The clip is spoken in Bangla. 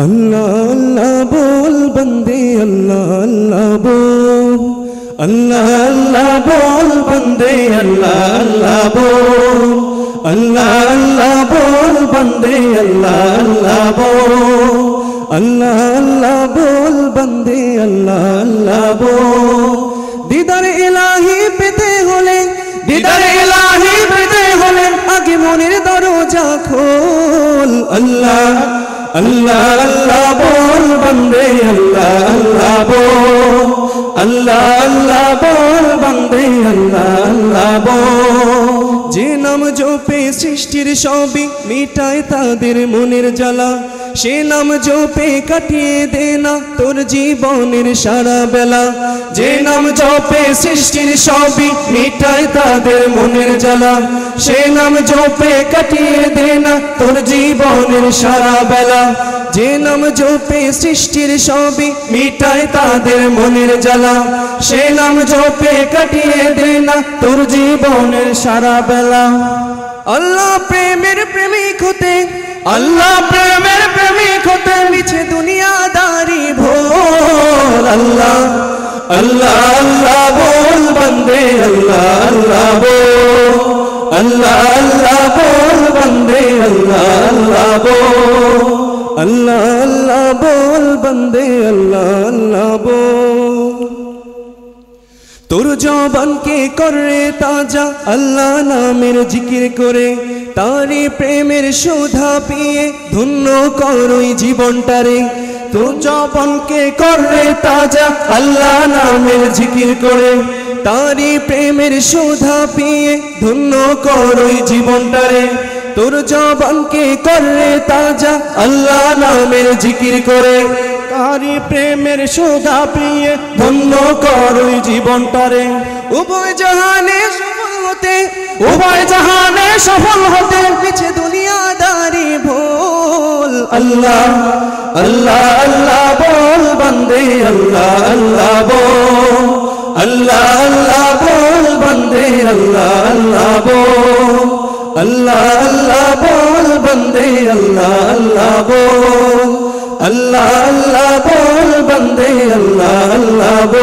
अल्लाह अल्लाह बोल बंदे अल्लाह अल्लाह बोल, अल्लाह अल्लाह बोल बंदे अल्लाह अल्लाह बोल, अल्लाह अल्लाह बोल बंदे अल्लाह अल्लाह बोल, अल्लाह अल्लाह बोल बंदे अल्लाह अल्लाह बोल। दीदार इलाही पेते होले, दीदार इलाही पेते होले आगे मनेर दरजा खोल। अल्लाह अल्लाह अल्लाह बोल बंदे अल्लाह अल्लाह बोल, अल्लाह अल्लाह बोल बंदे अल्लाह अल्लाह बोल। जे नाम जोपे सृष्टिर सबई मिटाय तादेर मनेर জ্বালা, সে নাম জপে কাটিয়ে দে না তোর জীবনের সারা বেলা। যে নাম জপে সৃষ্টির সবই মিটায় তাদের মনের জ্বালা, সে নাম জপে কাটিয়ে দে না তোর জীবনের সারা বেলা। যে নাম জপে সৃষ্টির সবই মিটায় তাদের মনের জ্বালা, সে নাম জপে কাটিয়ে দে না তোর জীবনের সারা বেলা। আল্লাহ প্রেমের প্রেমিক হতে, अल्लाह प्रेमेर प्रेमिक होते पीछे दुनियादारी भोल। अल्लाह अल्लाह अल्लाह बोल बंदे अल्लाह अल्लाह बोल, अल्लाह अल्लाह बोल बंदे अल्लाह अल्लाह बोल, अल्लाह अल्लाह बोल बंदे अल्लाह अल्लाह बोल। তোর জবানকে করে তাজা আল্লাহ নামের জিকির করে, তারি প্রেমের সুধা পিয়ে ধন্য করই জীবনটারে। তোর জবানকে করে তাজা আল্লাহ নামের জিকির করে, তারি প্রেমের সুধা পিয়ে ধন্য করই জীবনটারে। তোর জবানকে করে তাজা আল্লাহ নামের জিকির করে, তারি প্রেমের সুধা পিয়ে ধন্য করই জীবনটারে। উভয় জাহানে সফল হতে, উভয় জাহানে সফল হতে পিছে দুনিয়াদারি ভোল। আল্লাহ আল্লাহ আল্লাহ বল বন্দে আল্লাহ আল্লাহ বল, আল্লাহ আল্লাহ বল বন্দে আল্লাহ আল্লাহ বল, আল্লাহ আল্লাহ বল বন্দে আল্লাহ আল্লাহ বল, अल्लाह अल्लाह बोल बंदे अल्लाह अल्लाह बोल।